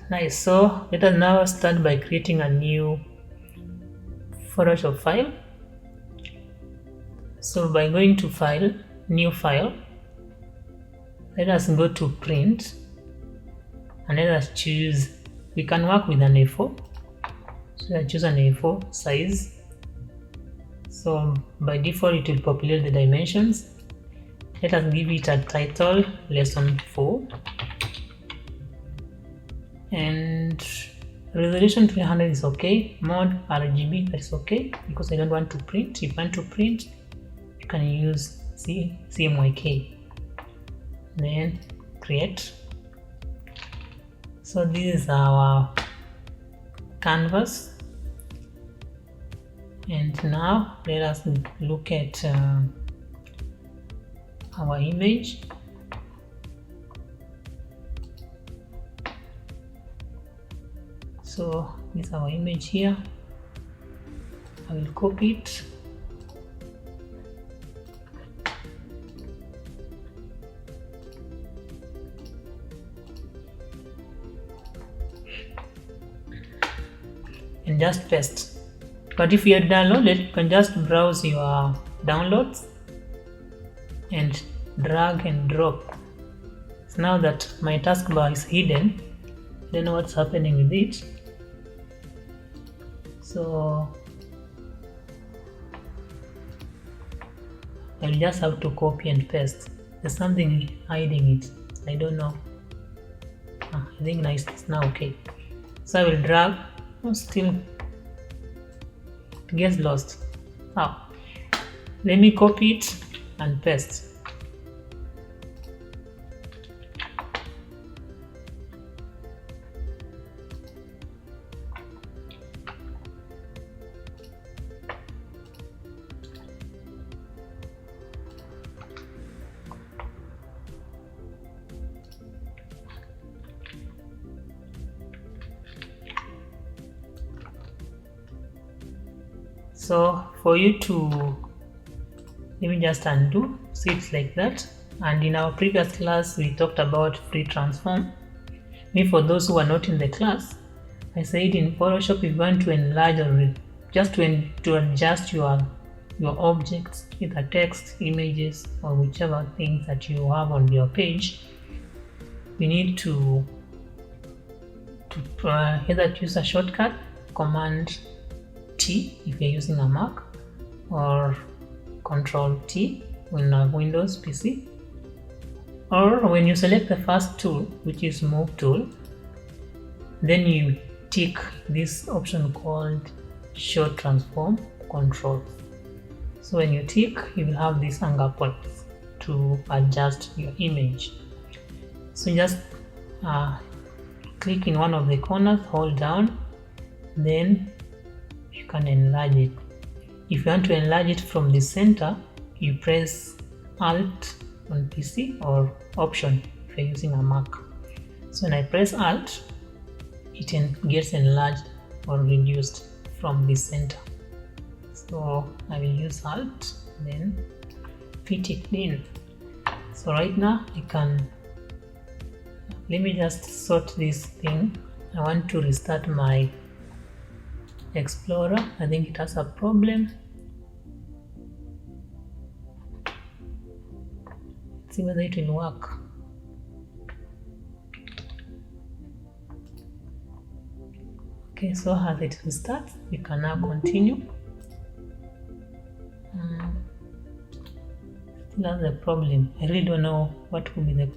Nice. So let us now start by creating a new Photoshop file. So by going to File, New File, let us go to Print and let us choose, we can work with an A4. So I choose an A4 size. So by default it will populate the dimensions. Let us give it a title, Lesson 4. And resolution 300 is okay. Mode RGB, that's okay because I don't want to print. If you want to print, you can use CMYK. Then create. So this is our canvas, and now let us look at our image. So this is our image here. I will copy it. And just paste. But if you are downloaded, you can just browse your downloads and drag and drop. So now that my taskbar is hidden, I don't know what's happening with it. So I'll just have to copy and paste. There's something hiding it. I don't know. I think nice. It's now okay. So I will drag. Oh, still it gets lost. Now let me copy it and paste. So for you to, let me just undo, see it's like that. And in our previous class we talked about free transform. Maybe for those who are not in the class, I said in Photoshop if you want to enlarge or just to adjust your objects, either text, images, or whichever things that you have on your page, you need to either use a shortcut, Command T if you're using a Mac, or Control T on a Windows PC, or when you select the first tool, which is Move tool, then you tick this option called Show Transform Control. So when you tick, you will have these anchor points to adjust your image. So just click in one of the corners, hold down, then you can enlarge it. If you want to enlarge it from the center, you press Alt on PC or Option if you're using a Mac. So when I press Alt, it gets enlarged or reduced from the center. So I will use Alt, then fit it in. So right now I can, let me just sort this thing. I want to restart my Explorer. I think it has a problem. Let's see whether it will work. Okay, so as it restarts, we can now continue. Still has a problem. I really don't know what could be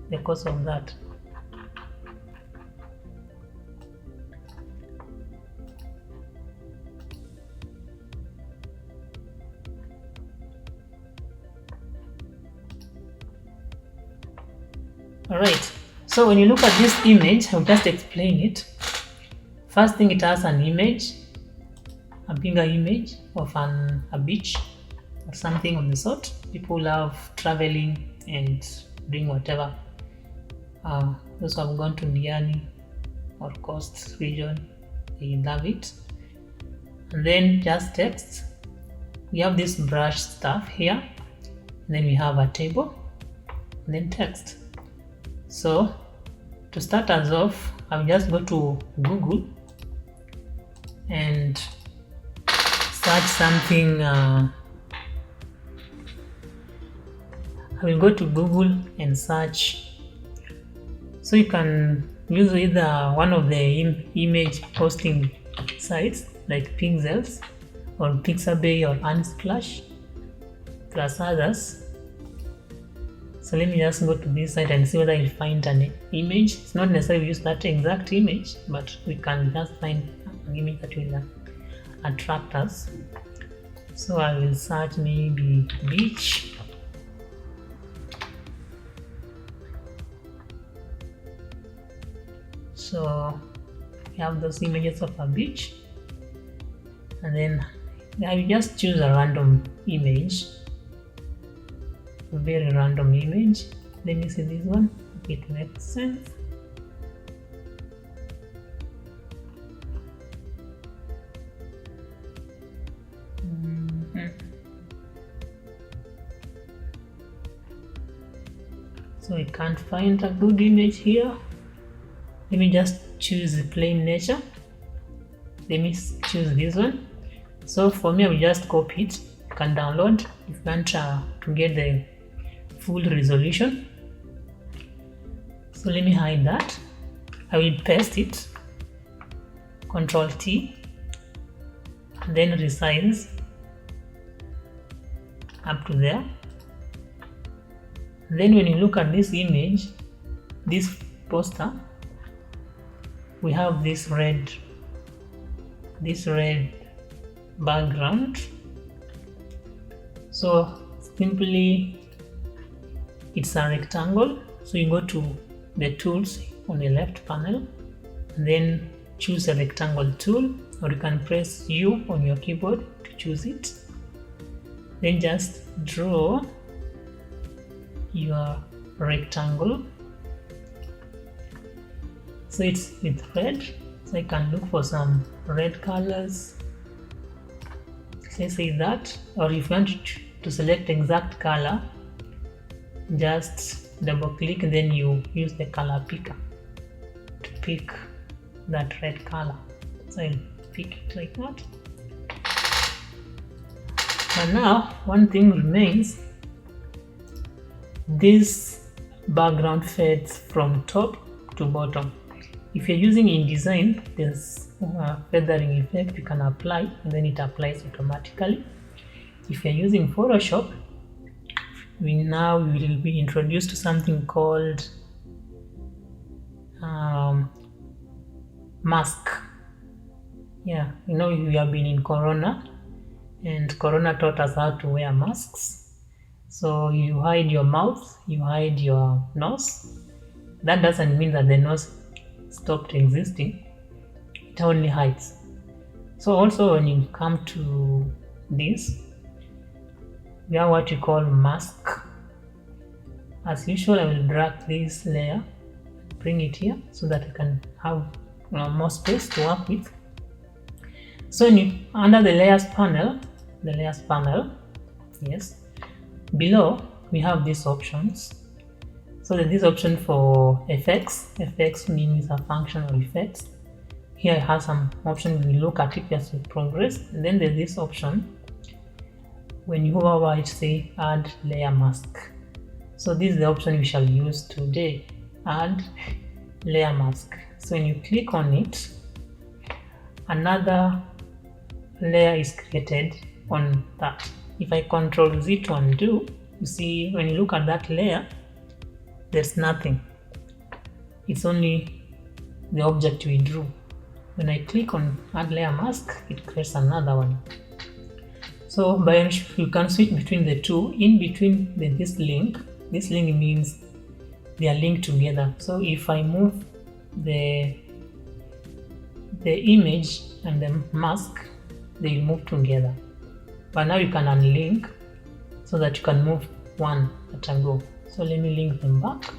the cause of that. Alright, so when you look at this image, I'll just explain it. First thing, it has an image, a bigger image of a beach or something of the sort. People love traveling and doing whatever. Those who have gone to Diani or coast region, they love it. And then just text. We have this brush stuff here, and then we have a table, and then text. So to start us off, I'll just go to Google and search something. I will go to Google and search. So you can use either one of the image posting sites like Pixels or Pixabay or Unsplash plus others. So let me just go to this site and see whether I find an image. It's not necessarily use that exact image, but we can just find an image that will attract us. So I will search maybe beach. So we have those images of a beach, and then I will just choose a random image, a very random image. Let me see this one, if it makes sense. So I can't find a good image here. Let me just choose the plain nature. Let me choose this one. So for me, I will just copy it. You can download if you want to get the full resolution. So let me hide that. I will paste it. Control T. Then resize up to there. Then when you look at this image, this poster, we have this red background. So simply it's a rectangle. So you go to the tools on the left panel and then choose a rectangle tool, or you can press U on your keyboard to choose it. Then just draw your rectangle. So it's with red, so I can look for some red colors. Let's say that, or if you want to select exact color, just double click and then you use the color picker to pick that red color. So I'll pick it like that. But now one thing remains. This background fades from top to bottom. If you're using InDesign, there's a feathering effect you can apply, and then it applies automatically. If you're using Photoshop, we will be introduced to something called mask. Yeah, you know, we have been in Corona, and Corona taught us how to wear masks. So you hide your mouth, you hide your nose. That doesn't mean that the nose stopped existing. It only hides. So also when you come to this, we have what you call mask. As usual, I will drag this layer, bring it here so that I can have more space to work with. So under the layers panel, yes, below we have these options. So there's this option for effects. Effects means a function of effects. Here I have some options. We look at it as we progress. And then there's this option. When you hover over it, say add layer mask. So this is the option we shall use today. Add layer mask. So when you click on it, another layer is created on that. If I Control Z to undo, you see when you look at that layer, there's nothing. It's only the object we drew. When I click on add layer mask, it creates another one. So you can switch between the two. In between this link means they are linked together. So if I move the image and the mask, they will move together. But now you can unlink so that you can move one at a go. So let me link them back.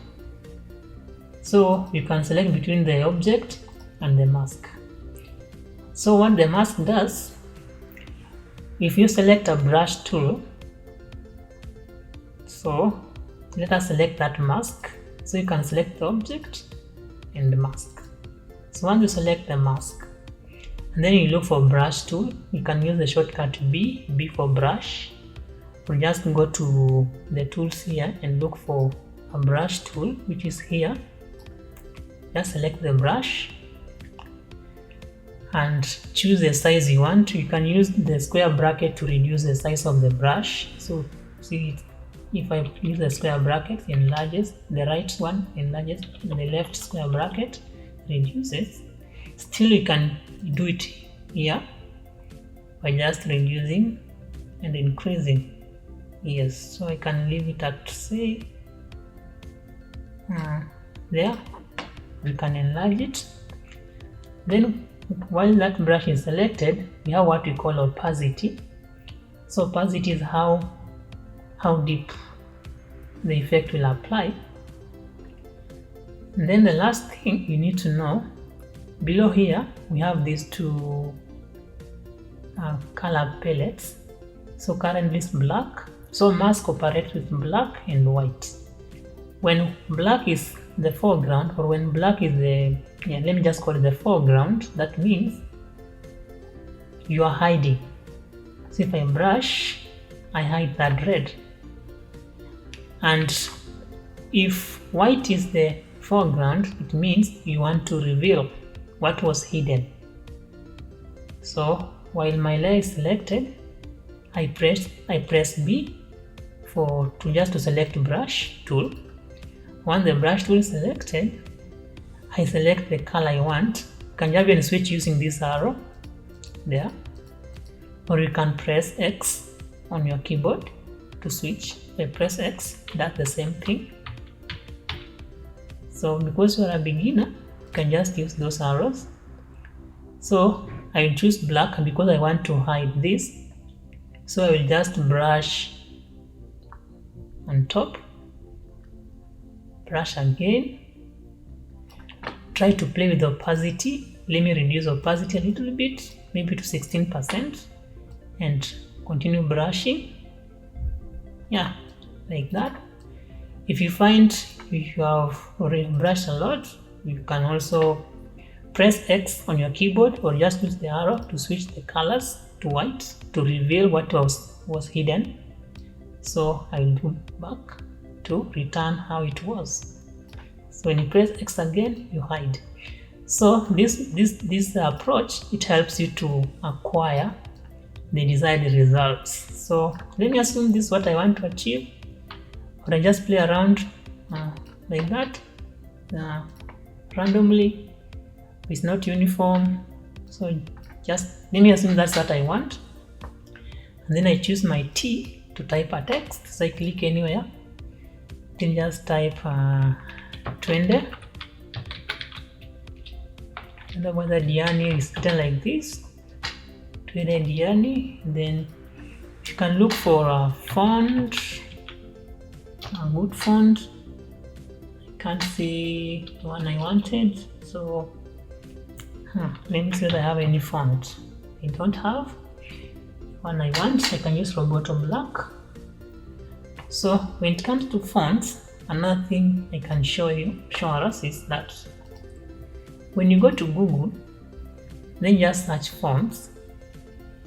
So you can select between the object and the mask. So what the mask does, if you select a brush tool, so let us select that mask. So you can select the object and mask. So once you select the mask, and then you look for brush tool, you can use the shortcut B for brush, or just go to the tools here and look for a brush tool, which is here. Just select the brush and choose the size you want. You can use the square bracket to reduce the size of the brush. So see, if I use the square bracket, enlarges, the right one enlarges, the left square bracket reduces. Still you can do it here by just reducing and increasing. Yes, so I can leave it at, say, there. We can enlarge it. Then while that brush is selected, we have what we call opacity. So opacity is how deep the effect will apply. And then the last thing you need to know, below here we have these two color palettes. So currently it's black. So mask operates with black and white. When black is the foreground, or when black is the, let me just call it the foreground, that means you are hiding. So if I brush, I hide that red. And if white is the foreground, it means you want to reveal what was hidden. So while my layer is selected, I press B to select brush tool. Once the brush tool is selected, I select the color I want. You can even switch using this arrow there, or you can press X on your keyboard to switch. If I press X, that's the same thing. So because you are a beginner, you can just use those arrows. So I will choose black because I want to hide this. So I will just brush on top, brush again, try to play with the opacity. Let me reduce opacity a little bit, maybe to 16%, and continue brushing. Yeah, like that. If you find you have already brushed a lot, you can also press X on your keyboard, or just use the arrow to switch the colors to white to reveal what was hidden. So I will do back to return how it was. So when you press X again, you hide. So this approach, it helps you to acquire the desired results. So let me assume this is what I want to achieve, or I just play around like that randomly. It's not uniform, so just let me assume that's what I want, and then I choose my T to type a text. So I click anywhere, then just type 20. And whether Diani is written like this, 20 Diani. Then you can look for a font, a good font. I can't see the one I wanted, so let me see if I have any font. I don't have one I want. I can use from bottom black. So when it comes to fonts, another thing I can show us is that when you go to Google, then just search fonts.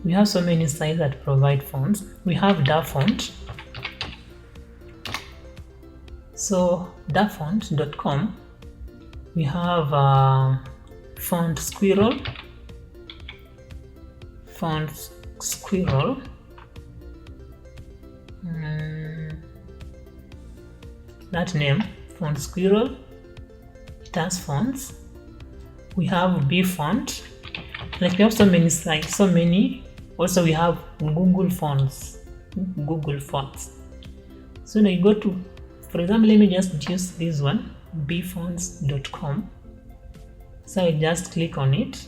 We have so many sites that provide fonts. We have DaFont. So dafont.com, we have Font Squirrel. That name, Font Squirrel, it has fonts. We have Bfont. Like we have so many sites, so many. Also we have Google Fonts. So now you go to, for example, let me just use this one, bfonts.com. So I just click on it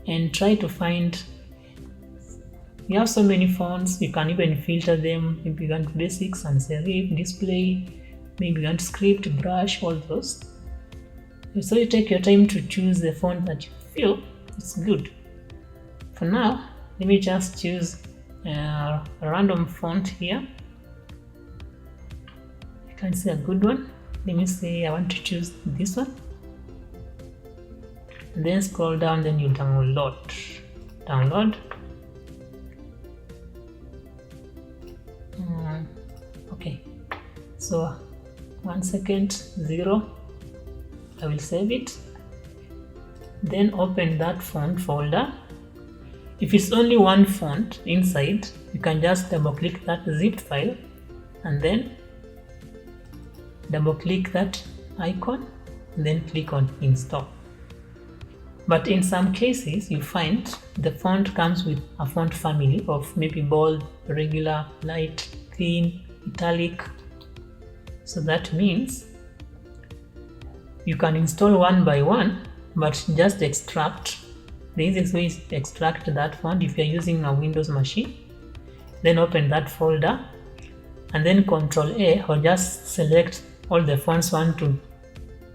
and try to find. You have so many fonts, you can even filter them. Maybe you want basics, sans serif, display, maybe you want script, brush, all those. So you take your time to choose the font that you feel is good. For now, let me just choose a random font here. I can see a good one. let me say I want to choose this one, and then scroll down, then you download. Okay, so 1 second, 0, I will save it, then open that font folder. If it's only one font inside, you can just double click that zipped file and then double click that icon and then click on install. But in some cases you find the font comes with a font family of maybe bold, regular, light, thin, italic. So that means you can install one by one, but just extract. The easiest way is to extract that font if you're using a Windows machine. Then open that folder and then Ctrl A, or just select all the fonts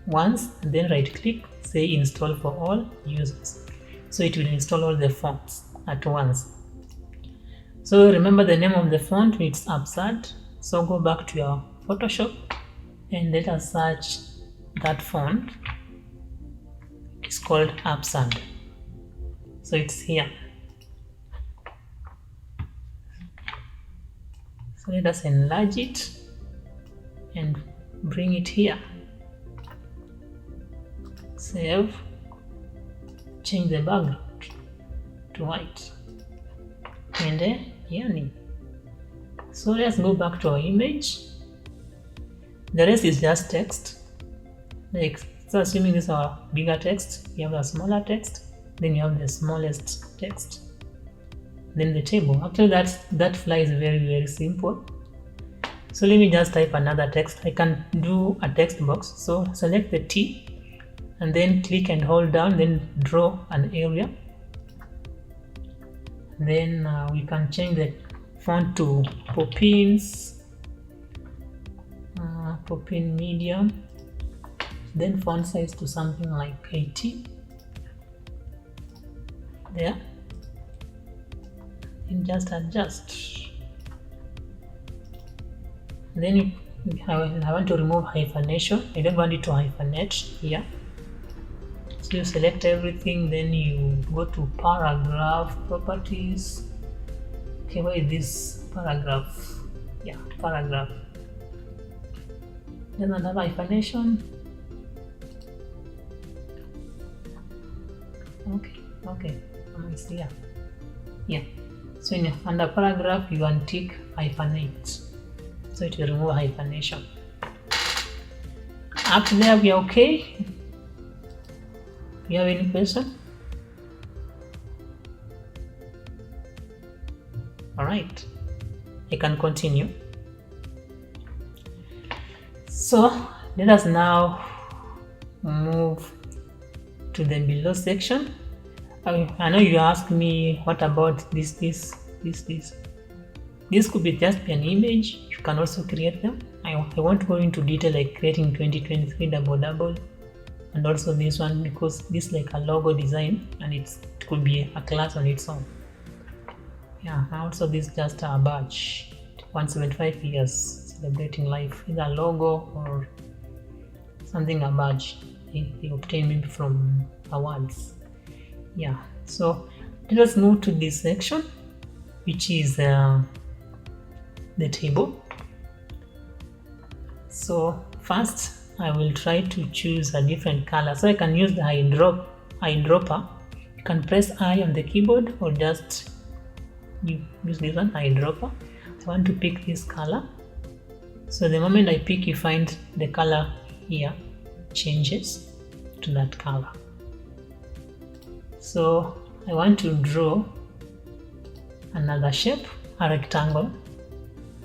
once and then right click, say install for all users. So it will install all the fonts at once. So remember the name of the font, it's Absurd. So go back to your Photoshop and let us search that font. It's called Absurd. So it's here. So let us enlarge it and bring it here. Save. Change the background to white. And yani. So let's go back to our image. The rest is just text. Like, so assuming this is our bigger text, you have a smaller text, then you have the smallest text, then the table. Actually that fly is very, very simple. So let me just type another text. I can do a text box. So select the T and then click and hold down, then draw an area. Then we can change the font to Poppins, Poppin medium, then font size to something like 80. There, and just adjust. Then I want to remove hyphenation. I don't want it to hyphenate here. So you select everything, then you go to paragraph properties. Okay, where is this paragraph? Yeah, paragraph. Doesn't have hyphenation. Okay. It's here. Yeah. So under paragraph you untick hyphenate. So it will remove hyphenation. Up there we are okay. Do you have any question? Alright. I can continue. So let us now move to the below section. I know you ask me what about this. This could be just an image. You can also create them. I won't go into detail like creating 2023 double and also this one, because this is like a logo design and it could be a class on its own. Yeah, also this is just a badge. 175 years celebrating life, either a logo or something, a badge they obtain maybe from awards. Yeah, so let us move to this section, which is the table. So first I will try to choose a different color. So I can use the eyedropper. You can press I on the keyboard or just use this one, eyedropper. I want to pick this color. So the moment I pick, you find the color here changes to that color. So I want to draw another shape, a rectangle,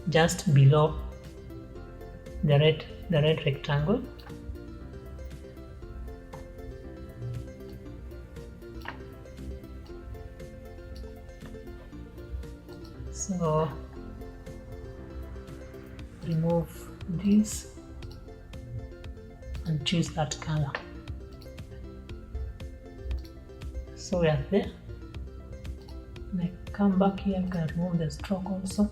just below the red rectangle. So remove this and choose that color. So we are there. And I come back here, I can remove the stroke also.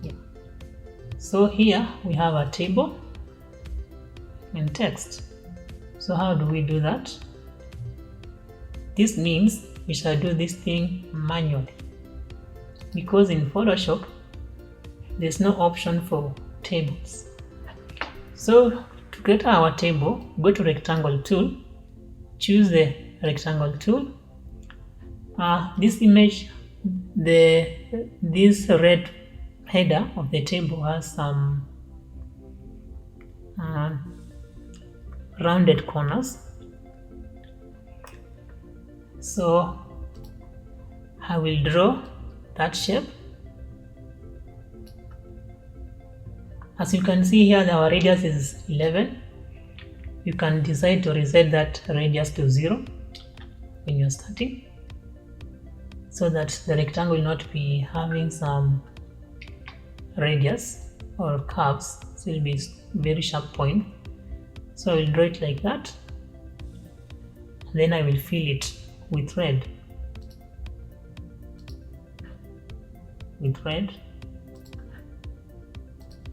Yeah. So here we have a table. and text. So how do we do that? This means we shall do this thing manually, because in Photoshop there's no option for tables. So to create our table, go to rectangle tool, choose the rectangle tool. This image, this red header of the table has some rounded corners. So I will draw that shape. As you can see here, our radius is 11. You can decide to reset that radius to 0 when you're starting, so that the rectangle will not be having some radius or curves. So it will be very sharp point. So I will draw it like that. Then I will fill it with red.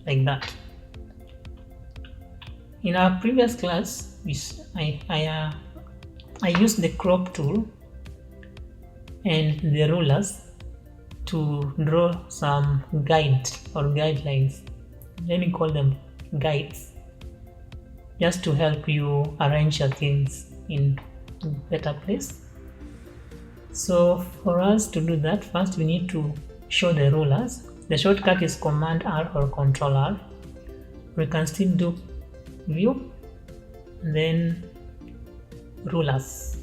Like that. In our previous class, I used the crop tool and the rulers to draw some guides or guidelines. Let me call them guides, just to help you arrange your things in a better place. So for us to do that, first we need to show the rulers. The shortcut is Command R or Control R. We can still do View and then Rulers.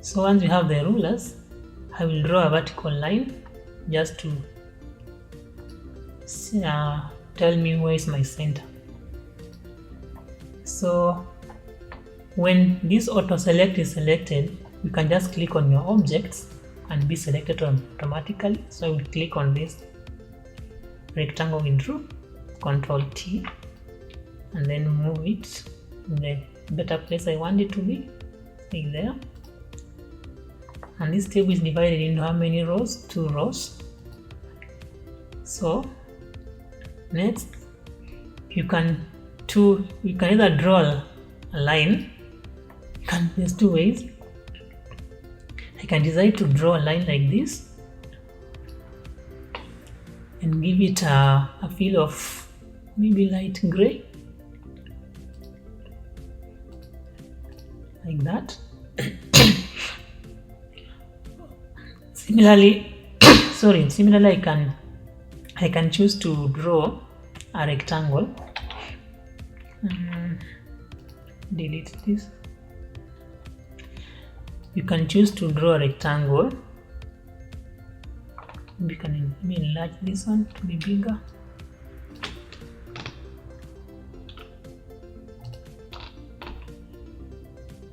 So once we have the rulers, I will draw a vertical line just to tell me where is my center. So when this auto select is selected, you can just click on your objects and be selected automatically. So I will click on this rectangle we drew, Control T, and then move it in the better place I want it to be, like there. And this table is divided into how many rows? 2 rows. So next, you can either draw a line. There's 2 ways. I can decide to draw a line like this and give it a feel of maybe light gray, like that. Similarly, I can choose to draw a rectangle. Delete this. You can choose to draw a rectangle. We can enlarge this one to be bigger.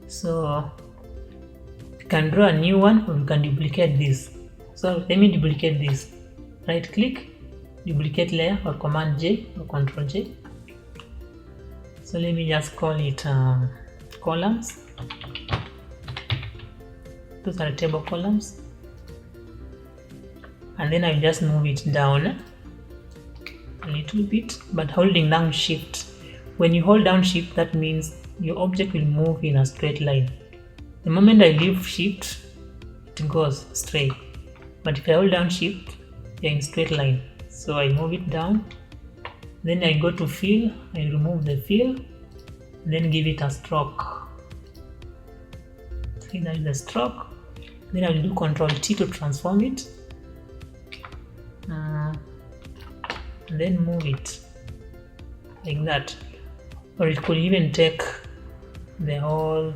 So you can draw a new one, or you can duplicate this. So let me duplicate this. Right click, duplicate layer, or Command J or Control J. So let me just call it columns. Those are table columns. And then I'll just move it down a little bit, but holding down Shift. When you hold down Shift, that means your object will move in a straight line. The moment I leave Shift, it goes straight. But if I hold down Shift, you're in straight line. So I move it down. Then I go to Fill, I remove the fill, then give it a stroke. See, that is the stroke. Then I will do Control T to transform it. And then move it like that. Or it could even take the whole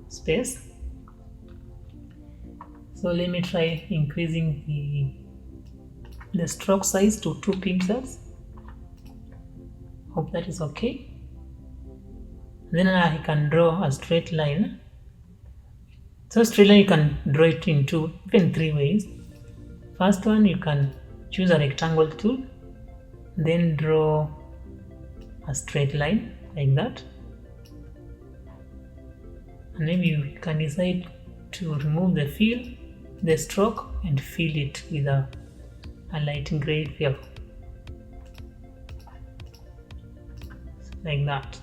space. So let me try increasing the stroke size to 2 pixels. Hope that is okay. Then I can draw a straight line. So straight line, you can draw it in 2, even 3 ways. First one, you can choose a rectangle tool, then draw a straight line like that. And maybe you can decide to remove the fill, the stroke, and fill it with a light gray fill. like that.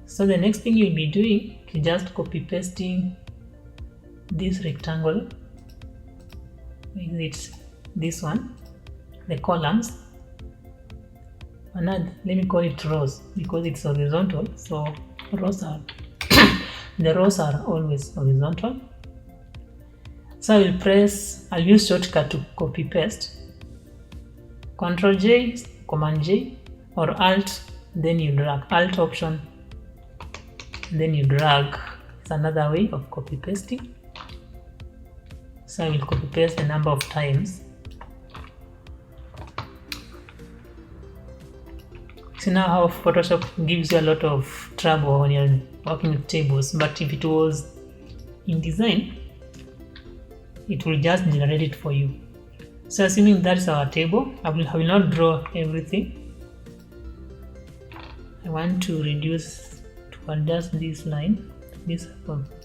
So the next thing you'll be doing is just copy pasting this rectangle. Is it this one, the columns? Another, let me call it rows because it's horizontal. So rows are the rows are always horizontal. So I'll use shortcut to copy paste. Ctrl J, Command J, or Alt, then you drag. Alt option, then you drag. It's another way of copy pasting. So I will copy paste a number of times. See now how Photoshop gives you a lot of trouble when you're working with tables, but if it was in design, it will just generate it for you. So assuming that's our table, I will not draw everything. I want to reduce to adjust this line, this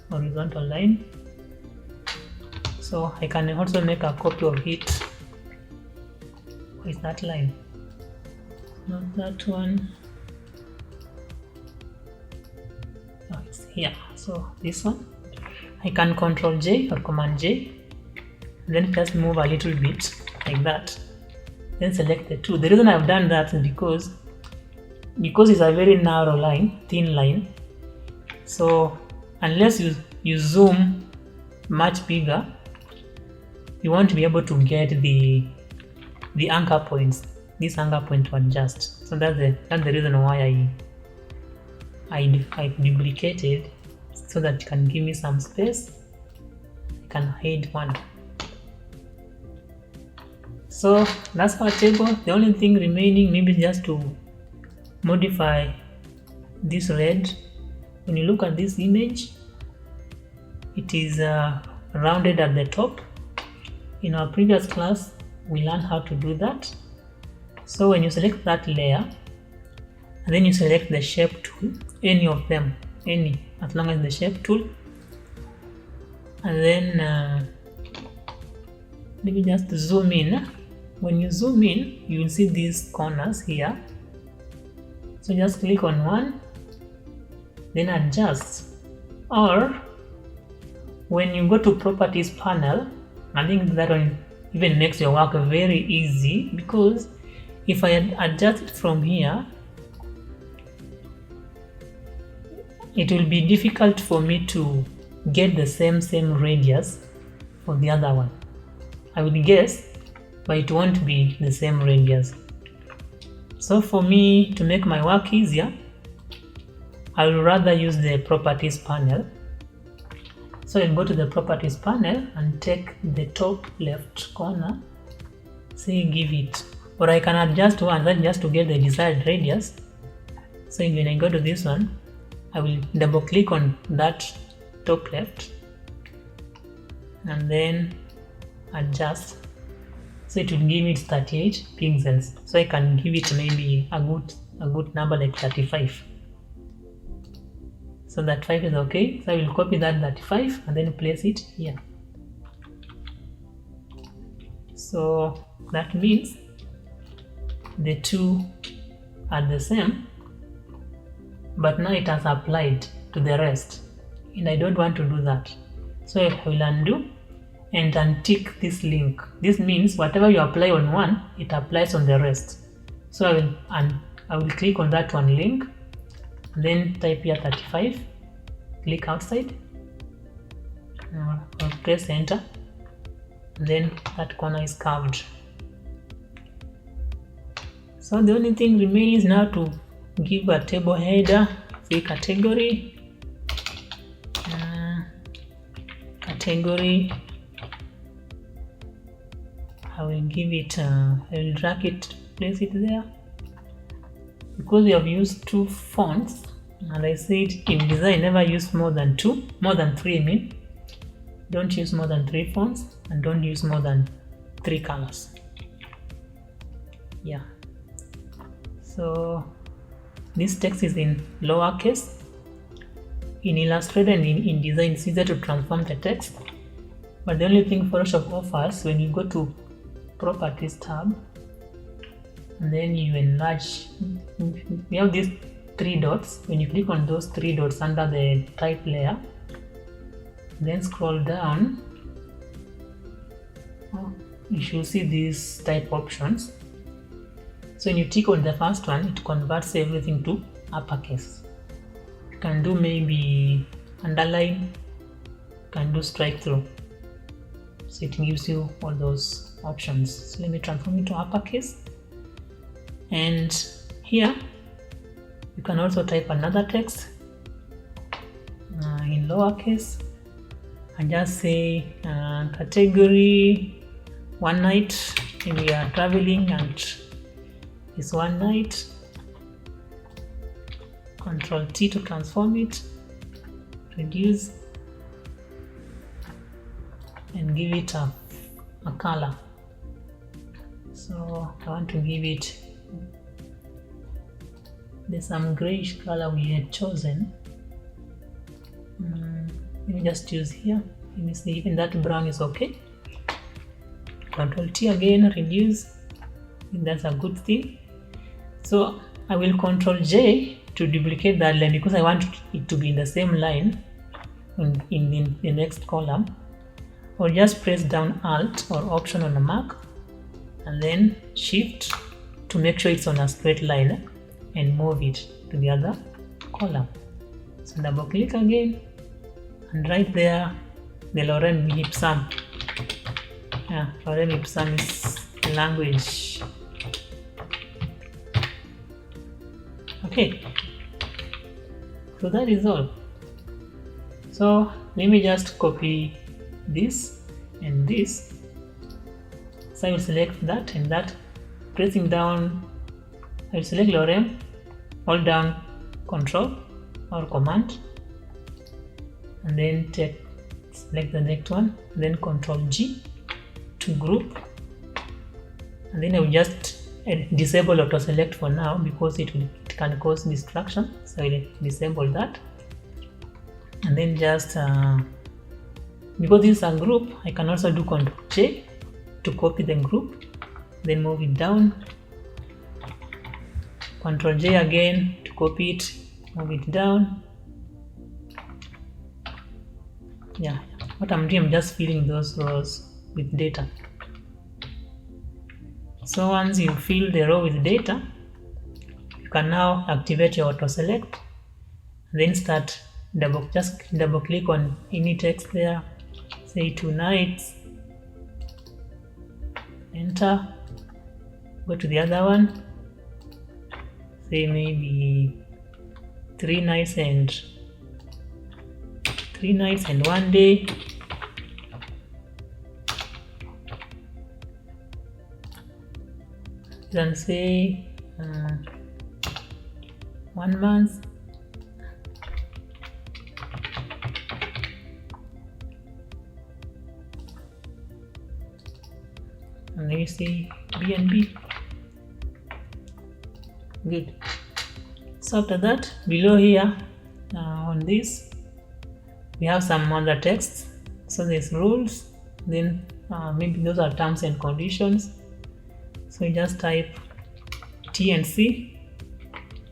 horizontal line. So I can also make a copy of it. Where is that line? Not that one. Oh, it's here. So this one, I can Ctrl J or Command J, then just move a little bit like that. Then select the two. The reason I've done that is because it's a very narrow line, thin line. So unless you zoom much bigger, you won't be able to get the anchor points. This anchor point to adjust. So that's the reason why I duplicated, so that it can give me some space. I can hide one. So that's our table. The only thing remaining maybe just to modify this red. When you look at this image, it is rounded at the top. In our previous class, we learned how to do that. So when you select that layer, and then you select the shape tool, any of them, as long as the shape tool, and then let me just zoom in. When you zoom in, you will see these corners here. So just click on one, then adjust. Or when you go to properties panel, I think that one even makes your work very easy, because if I adjust it from here, it will be difficult for me to get the same radius for the other one. I will guess, but it won't be the same radius. So for me, to make my work easier, I will rather use the properties panel. So I'll go to the properties panel and take the top left corner, say give it, or I can adjust one that just to get the desired radius. So when I go to this one, I will double click on that top left and then adjust. So it will give me 38 pixels. So I can give it maybe a good number like 35. So that 5 is okay. So I will copy that 35 and then place it here. So that means the two are the same, but now it has applied to the rest, and I don't want to do that. So I will undo and untick this link. This means whatever you apply on one, it applies on the rest. So I will click on that one link, then type here 35, click outside, I'll press enter, then that corner is curved. So the only thing remaining is now to give a table header, say category, I will give it, I will drag it, place it there. Because we have used 2 fonts, and I said in design never use more than 3 I mean. Don't use more than 3 fonts and don't use more than 3 colors. Yeah. So this text is in lowercase. In Illustrator and in design, it's easier to transform the text. But the only thing Photoshop offers, when you go to Properties tab and then you enlarge. We have these 3 dots. When you click on those 3 dots under the type layer, then scroll down, you should see these type options. So when you tick on the first one, it converts everything to uppercase. You can do maybe underline, you can do strike through. So it gives you all those options. So let me transform it to uppercase. And here you can also type another text in lowercase and just say category one night. We are traveling and it's one night. Control T to transform it, reduce, and give it a color. So I want to give it some grayish color we had chosen. Let me just choose here. Let me see, even that brown is okay. Control T again, reduce. I think that's a good thing. So I will Control J to duplicate that line because I want it to be in the same line in the next column. Or just press down Alt or Option on a Mac and then Shift to make sure it's on a straight line and move it to the other column. So double click again, and right there the lorem ipsum. Yeah, lorem ipsum is language. Okay, so that is all. So let me just copy this and this. So I will select that and that, pressing down, I will select lorem, hold down Control or Command, and then select the next one, then Control G to group, and then I will just disable auto select for now because it can cause distraction. So I will disable that, and then just because this is a group, I can also do Control J to copy the group, then move it down. Control J again to copy it, move it down. Yeah, what I'm doing, I'm just filling those rows with data. So once you fill the row with data, you can now activate your auto select, then start just double click on any text there, say 2 nights, enter, go to the other one, say maybe 3 nights and 1 day. You can say 1 month. And let me see BNB. Good. So after that, below here on this, we have some other texts. So there's rules, then maybe those are terms and conditions. So you just type TNC,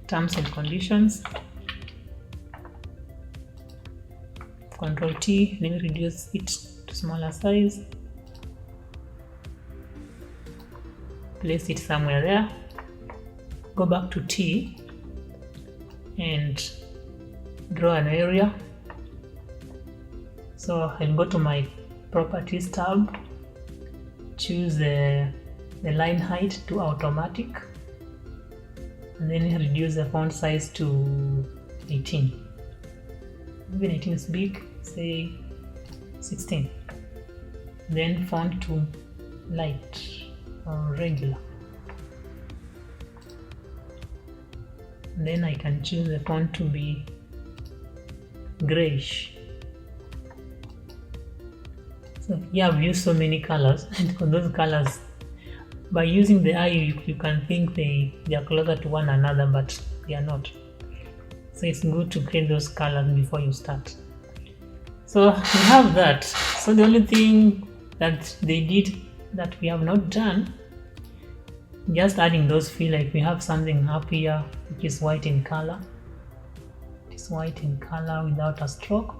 terms and conditions. Control T, let me reduce it to smaller size. Place it somewhere there. Go back to T and draw an area. So I'll go to my properties tab, choose the line height to automatic, and then reduce the font size to 18. Even 18 is big, say 16. Then font to light or regular. Then I can choose the font to be grayish. So here I've used so many colors, and for those colors, by using the eye, you can think they are closer to one another, but they are not. So it's good to create those colors before you start. So we have that. So the only thing that they did that we have not done Just adding those feel like we have something up here which is white in color. It's white in color without a stroke.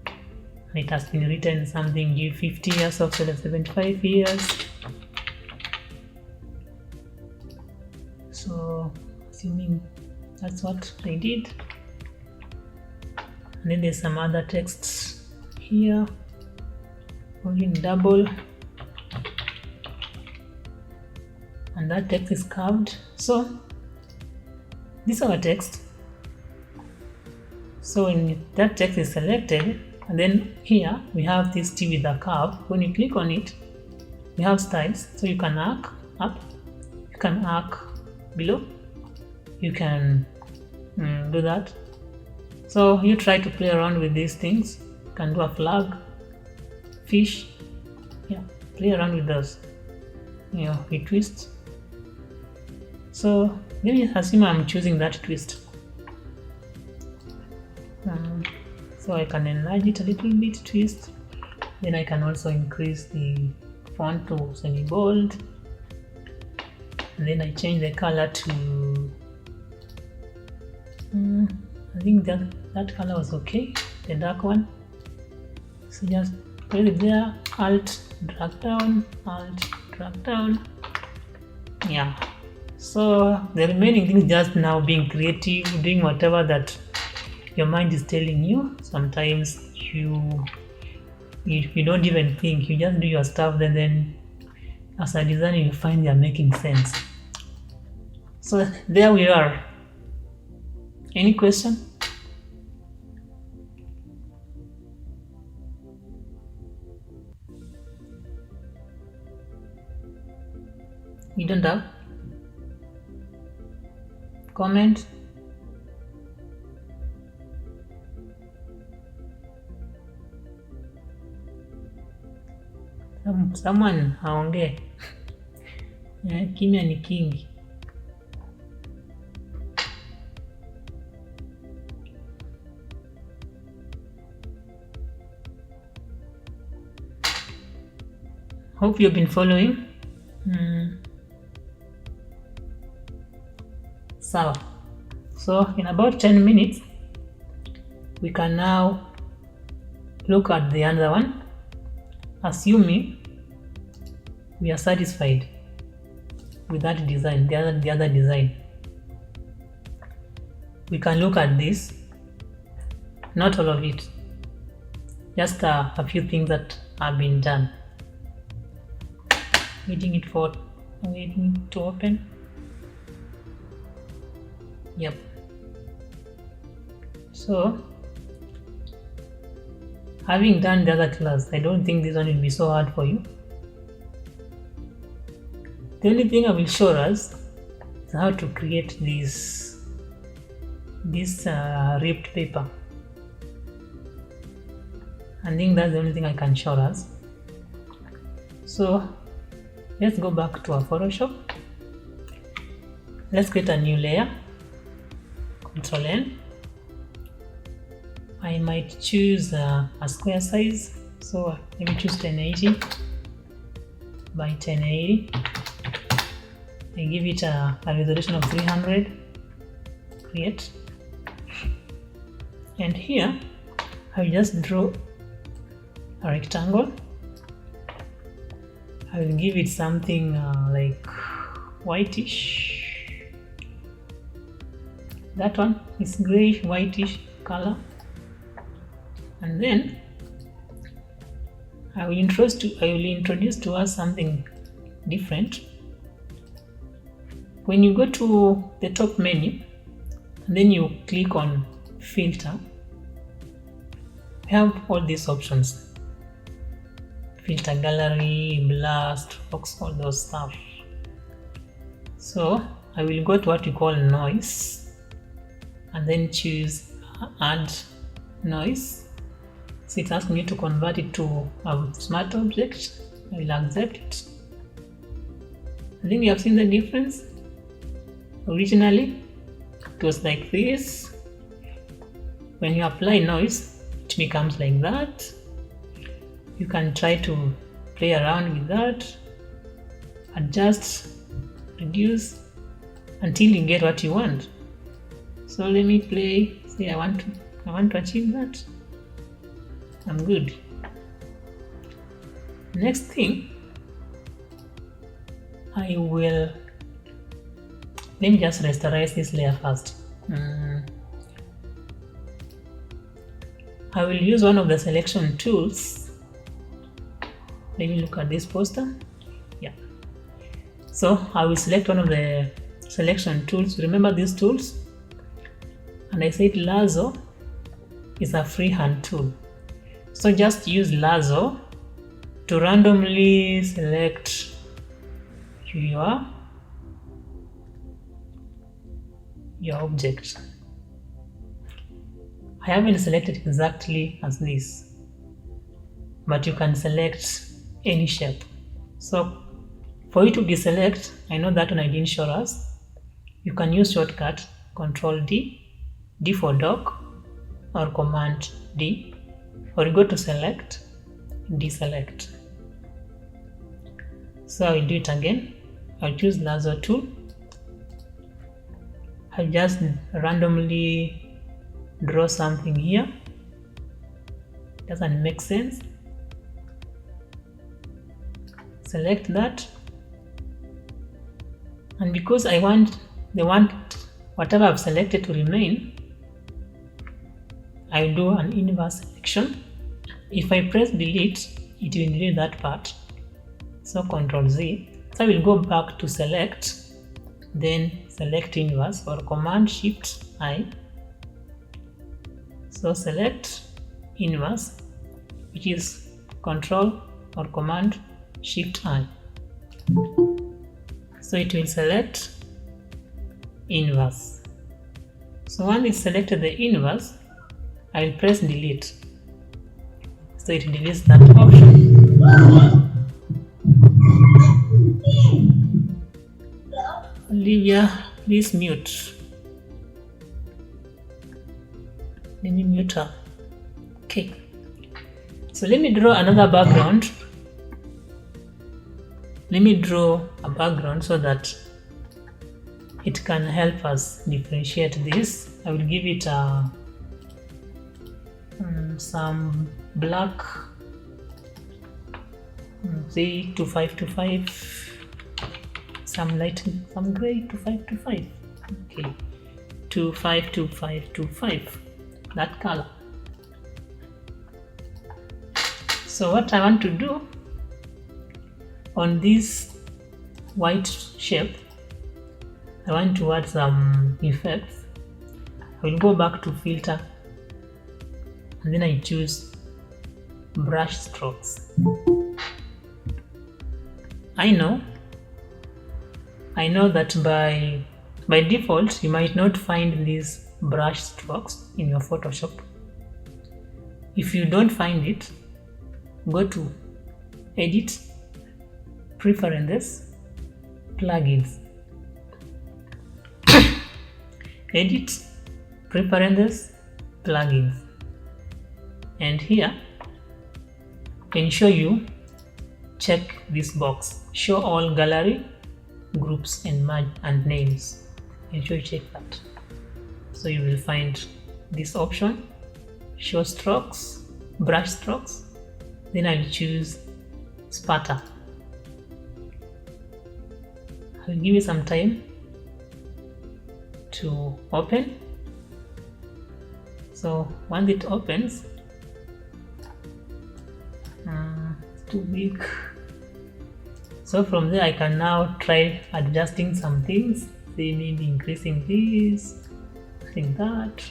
And it has been written something give 50 years of 75 years. So assuming that's what I did. And then there's some other texts here, holding double, and that text is curved. So this is our text. So when that text is selected, and then here we have this T with a curve. When you click on it, we have styles. So you can arc up, you can arc below, you can do that. So you try to play around with these things. You can do a flag, fish, yeah, play around with those. We twist. So let me assume I'm choosing that twist. So I can enlarge it a little bit, twist. Then I can also increase the font to semi-bold. And then I change the color to I think that color was okay, the dark one. So just put it there, alt, drag down, yeah. So the remaining thing is just now being creative, doing whatever that your mind is telling you. Sometimes you don't even think, you just do your stuff, then as a designer you find they are making sense. So there we are. Any question? You don't have? Comment? Someone aongee. Kimya ni kingi. Hope you've been following. So in about 10 minutes, we can now look at the other one, assuming we are satisfied with that design, the other design. We can look at this, not all of it, just a few things that have been done. Waiting to open. Yep. So having done the other class, I don't think this one will be so hard for you. The only thing I will show us is how to create this ripped paper. I think that's the only thing I can show us. So let's go back to our Photoshop. Let's create a new layer. Control N. I might choose a square size. So let me choose 1080 by 1080. I give it a resolution of 300. Create. And here I will just draw a rectangle. I will give it something like whitish. That one is grayish whitish color. And then I will introduce to us something different. When you go to the top menu and then you click on filter, we have all these options: filter gallery, blur, strokes, all those stuff. So I will go to what we call noise and then choose add noise. So it's asking me to convert it to a smart object. I will accept it. I think you have seen the difference. Originally it was like this. When you apply noise, it becomes like that. You can try to play around with that. adjust, reduce until you get what you want. So let me play. See, I want to achieve that. I'm good. Next thing, let me just rasterize this layer first. I will use one of the selection tools. Let me look at this poster. Yeah. So I will select one of the selection tools. Remember these tools? And I said lasso is a freehand tool. So just use lasso to randomly select your object. I haven't selected exactly as this, but you can select any shape. So for you to deselect, I know that one I didn't show us. You can use shortcut Control D, D for dock, or Command D, or you go to select, deselect. So I will do it again. I'll choose lasso tool. I'll just randomly draw something here. Doesn't make sense. Select that, and because I want whatever I've selected to remain, I will do an inverse selection. If I press delete, it will delete that part. So Control Z. So I will go back to select, then select inverse, or Command Shift I. So select inverse, which is Control or Command Shift I. So it will select inverse. So once it's selected the inverse, I will press delete. So it deletes that option. Olivia, please mute. Let me mute her. Okay. So let me draw another background. Let me draw a background so that it can help us differentiate this. I will give it some black, say 2525, some light, some gray, 2525. Okay, 252525. That color. So what I want to do on this white shape, I want to add some effects. I will go back to filter, and then I choose brush strokes. I know that by default you might not find these brush strokes in your Photoshop. If you don't find it, go to Edit, Preferences, Plugins. Edit, Preferences, Plugins. And here, ensure you check this box, Show all gallery, groups and merge and names. Ensure you check that. So you will find this option, Show strokes, brush strokes. Then I will choose spatter. I will give you some time to open. So once it opens, it's too big. So from there I can now try adjusting some things, say maybe increasing this, increasing that.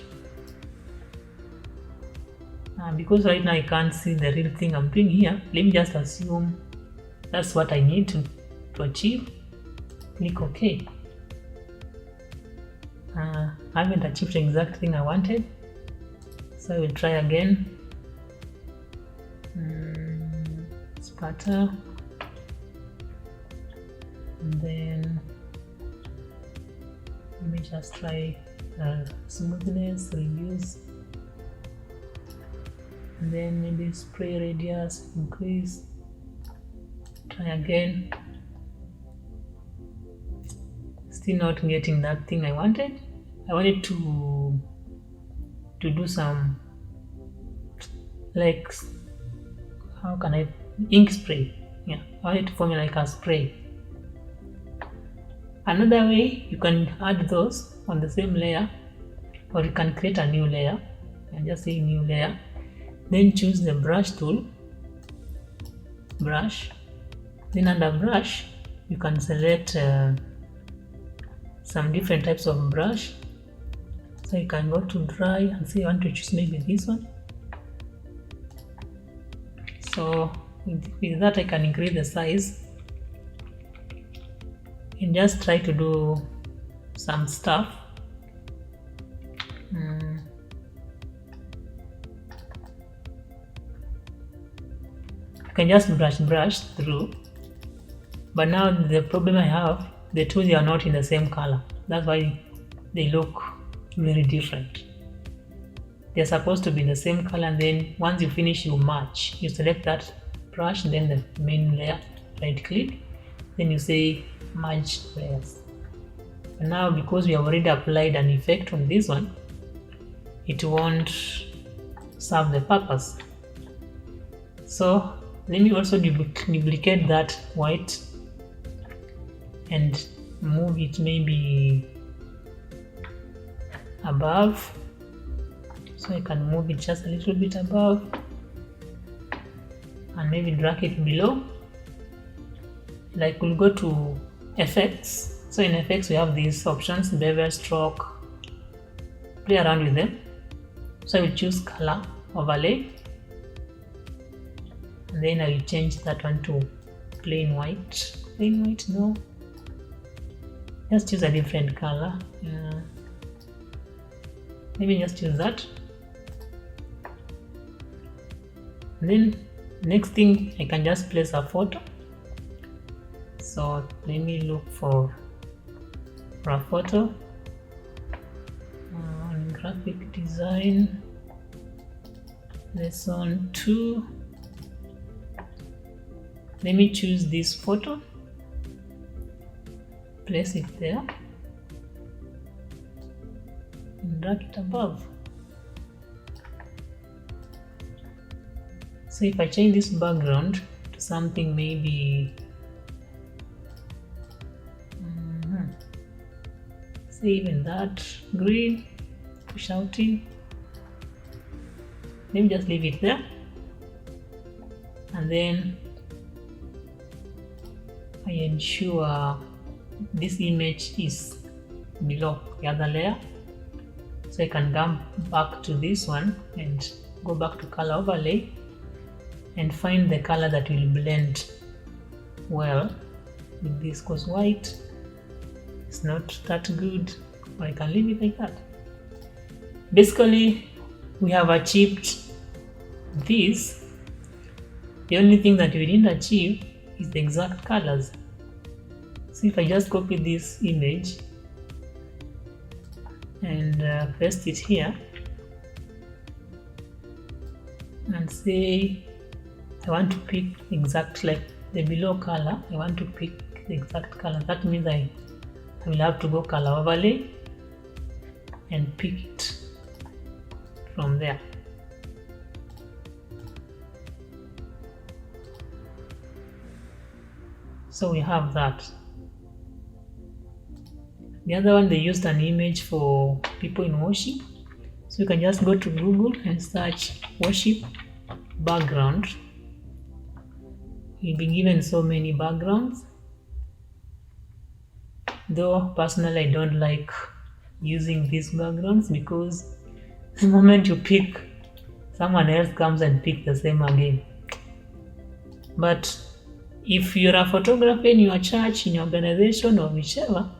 Because right now I can't see the real thing I'm doing here, let me just assume that's what I need to achieve. Click OK. I haven't achieved the exact thing I wanted, so I will try again. Spatter, and then let me just try smoothness, reduce, and then maybe spray radius, increase. Try again. still not getting that thing I wanted. I wanted to do some, like, how can I, ink spray. Yeah, I wanted to form like a spray. Another way, you can add those on the same layer, or you can create a new layer and just say new layer, then choose the brush tool, brush, then under brush you can select some different types of brush. So you can go to dry and say you want to choose maybe this one. So with that I can increase the size and just try to do some stuff. You can just brush through, but now the problem I have, the two are not in the same color. That's why they look very different. They're supposed to be in the same color, and then once you finish, you match. You select that brush, then the main layer, right click, then you say merge layers. And now because we have already applied an effect on this one, it won't serve the purpose. So let me also duplicate that white and move it maybe above. So I can move it just a little bit above and maybe drag it below. Like we'll go to effects. So in effects we have these options, bevel, stroke, play around with them. So I will choose color overlay, and then I will change that one to plain white. Plain white, no. Just choose a different color. Let me just choose that. And then next thing, I can just place a photo. So let me look for a photo on graphic design, lesson 2. Let me choose this photo, place it there and drag it above. So if I change this background to something maybe say even that green, shouting, let me just leave it there, and then I ensure this image is below the other layer. So I can come back to this one and go back to color overlay and find the color that will blend well with this, because white is not that good, or I can leave it like that. Basically, we have achieved this. The only thing that we didn't achieve is the exact colors. So if I just copy this image and paste it here and say I want to pick exact, like the below color, I want to pick the exact color. That means I will have to go color overlay and pick it from there. So we have that. The other one, they used an image for people in worship. So you can just go to Google and search worship background. You'll be given so many backgrounds. Though personally I don't like using these backgrounds, because the moment you pick, someone else comes and pick the same again. But if you're a photographer in your church, in your organization, or whichever,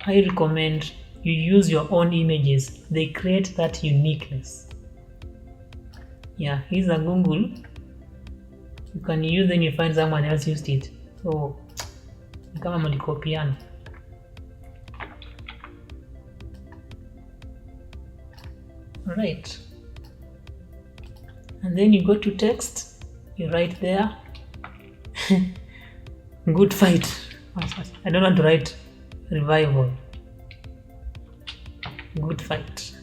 I recommend you use your own images. They create that uniqueness. Yeah, here's a Google. You can use, then you find someone else used it. So, kama mlikopiana. Alright. And then you go to text, you write there. Good fight. I don't want to write revival, good fight,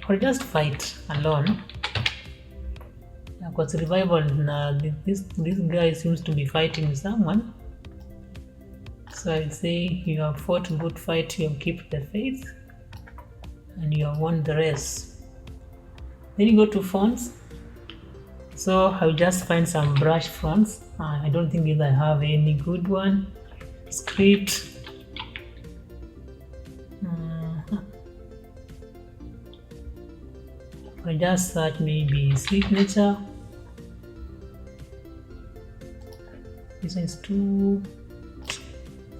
or just fight alone. Because revival, this guy seems to be fighting someone. So I'd say you have fought a good fight, you have kept the faith, and you have won the race. Then you go to fonts. So I'll just find some brush fonts. I don't think either I have any good one. Script. I'll just search maybe signature. This is too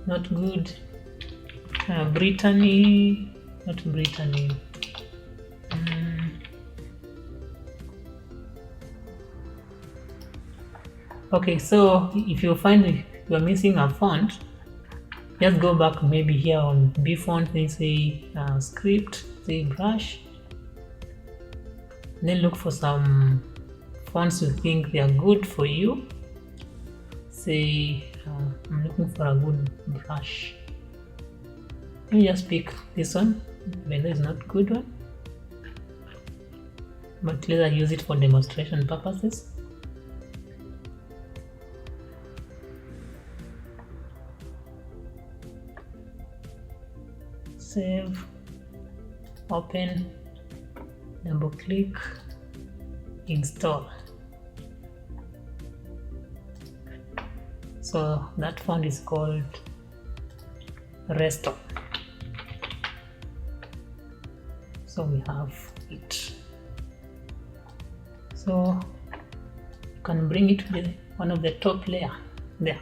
not good. Brittany, not Brittany. Okay, so if you find you're missing a font, just go back maybe here on B font, they say script, say brush, then look for some fonts you think they are good for you. Say I'm looking for a good brush. Let me just pick this one. Whether it's not good one, but let's use it for demonstration purposes. Save, open, double click, install. So that font is called Resto. So we have it. So you can bring it to one of the top layer there.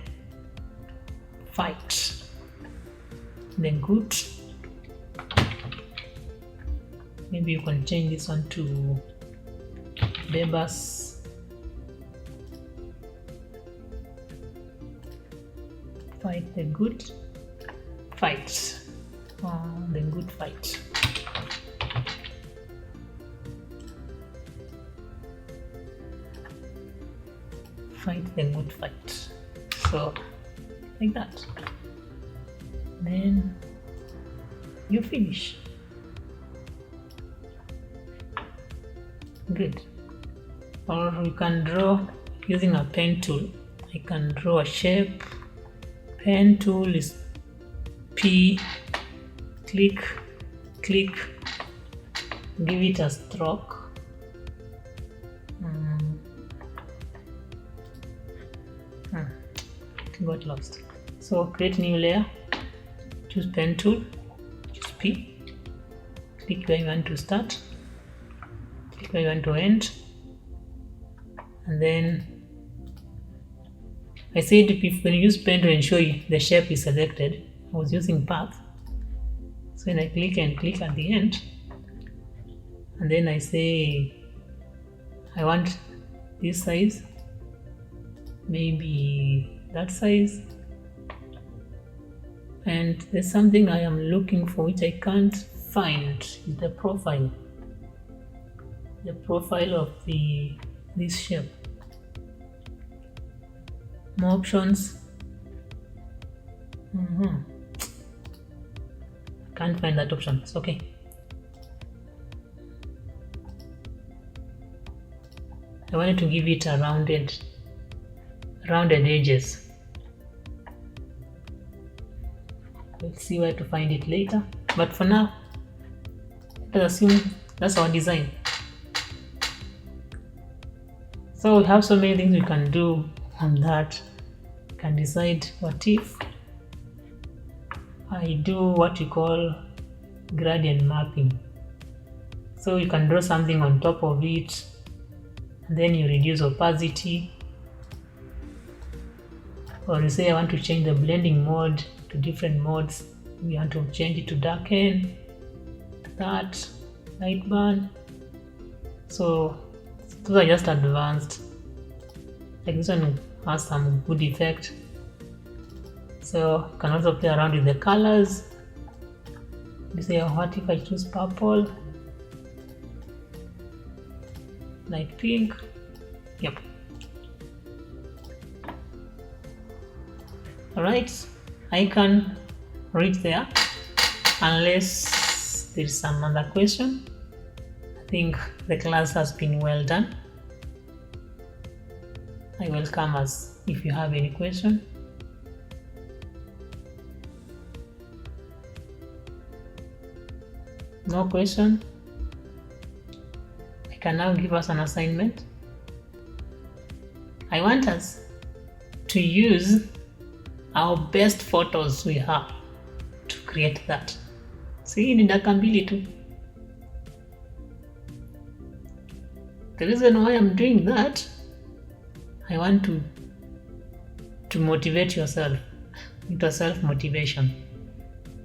Fight. Then good. Maybe you can change this one to Bebas. Fight the good fight. The good fight. Fight the good fight. So like that. Then you finish. Good. Or you can draw using a pen tool. I can draw a shape. Pen tool is P, click, click, give it a stroke. Got lost. So create new layer, choose pen tool, choose P, click where you want to start, click where you want to end, and then I said if when you use pen to ensure the shape is selected, I was using path. So when I click and click at the end, and then I say I want this size, maybe that size, and there's something I am looking for which I can't find, is the profile. The profile of this shape. More options. Can't find that option. It's okay. I wanted to give it a rounded edges. We'll see where to find it later. But for now, let's assume that's our design. So we have so many things we can do on that. You can decide what if I do what we call gradient mapping. So you can draw something on top of it, and then you reduce opacity. Or you say I want to change the blending mode to different modes. We want to change it to darken, that, light burn. So those are just advanced. Like this one has some good effect. So you can also play around with the colors. You say what if I choose purple, light pink. Yep. Alright, icon reach there unless there is some other question. I think the class has been well done. I welcome us if you have any question. No question? I can now give us an assignment. I want us to use our best photos we have to create that. See, ni dakika mbili tu. The reason why I'm doing that, I want to motivate yourself into self-motivation.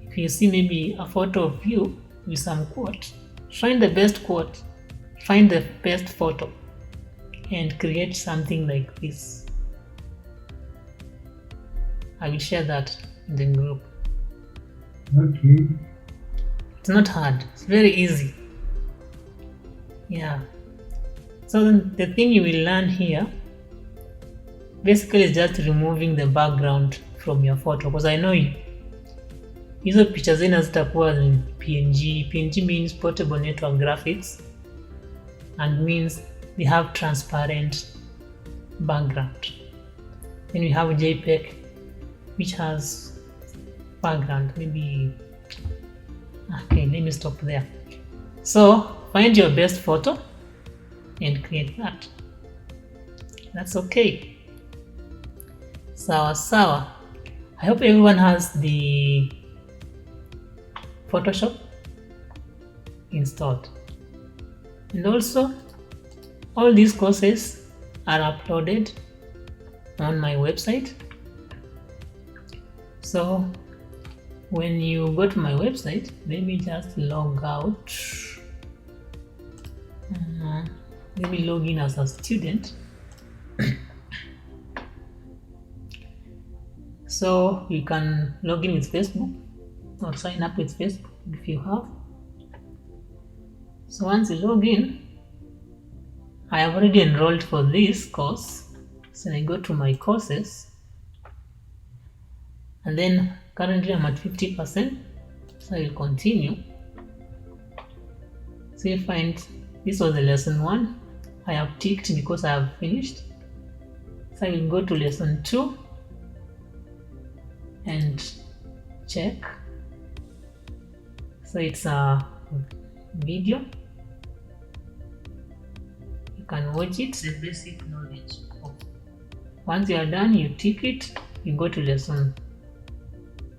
If you see maybe a photo of you with some quote, find the best quote, find the best photo, and create something like this. I will share that in the group. Okay. It's not hard, it's very easy. Yeah. So the thing you will learn here basically is just removing the background from your photo, because I know hizo picha zenu zitakuwa in PNG. PNG means portable network graphics and means they have transparent background. Then we have JPEG, which has background, maybe. Okay, let me stop there. So find your best photo and create that. That's okay. Sawa. I hope everyone has the Photoshop installed. And also, all these courses are uploaded on my website. So when you go to my website, let me just log out. Let me log in as a student. So you can log in with Facebook or sign up with Facebook if you have. So once you log in, I have already enrolled for this course. So I go to my courses, and then currently I'm at 50%. So I will continue. So you find this was the lesson 1. I have ticked because I have finished. So I will go to lesson 2 and check. So it's a video. You can watch it. The basic knowledge. Once you are done, you tick it. You go to lesson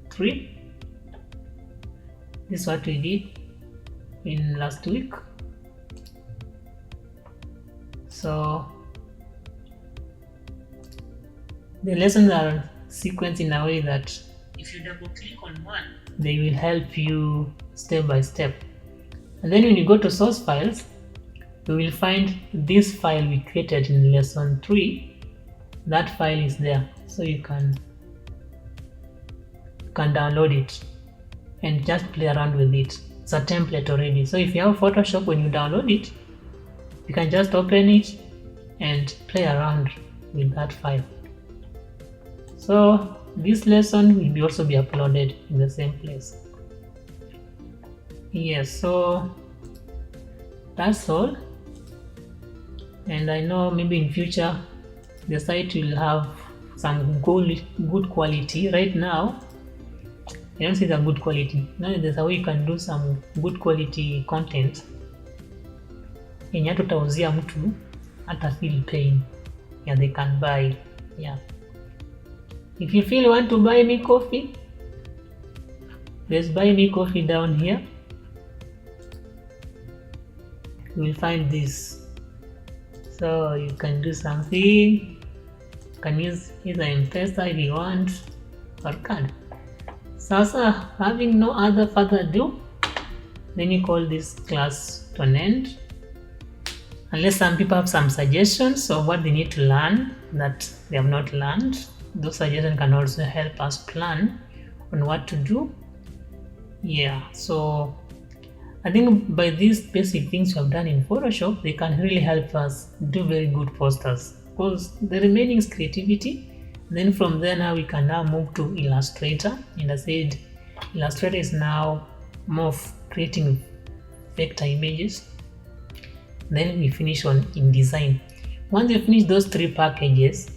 3. This is what we did in last week. So the lessons are sequenced in a way that if you double click on one, they will help you step by step. And then when you go to source files, you will find this file we created in lesson 3. That file is there, so you can download it and just play around with it. It's a template already. So if you have Photoshop, when you download it, you can just open it and play around with that file. So this lesson will also be uploaded in the same place. Yes, so that's all. And I know maybe in future the site will have some good quality. Right now, I don't see the good quality. Now there's a way you can do some good quality content yenye hata utauzia mtu hata feel pain. Yeah, they can buy. Yeah. If you feel you want to buy me coffee, there's buy me coffee down here. You will find this. So you can do something. You can use either M-Pesa if you want or card. Sasa, having no other further ado, then you call this class to an end. Unless some people have some suggestions of what they need to learn that they have not learned, those suggestions can also help us plan on what to do. Yeah, so I think by these basic things we have done in Photoshop, they can really help us do very good posters, because the remaining is creativity. Then from there now we can now move to Illustrator, and I said Illustrator is now more of creating vector images. Then we finish on InDesign. Once you finish those 3 packages,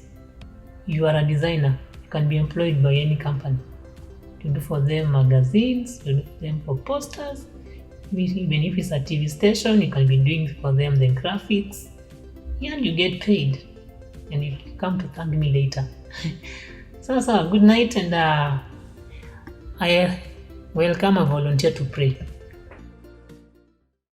you are a designer. You can be employed by any company. You do for them magazines, you do for them for posters. Even if it's a TV station, you can be doing for them the graphics. And you get paid. And you come to thank me later. So good night, and I welcome a volunteer to pray.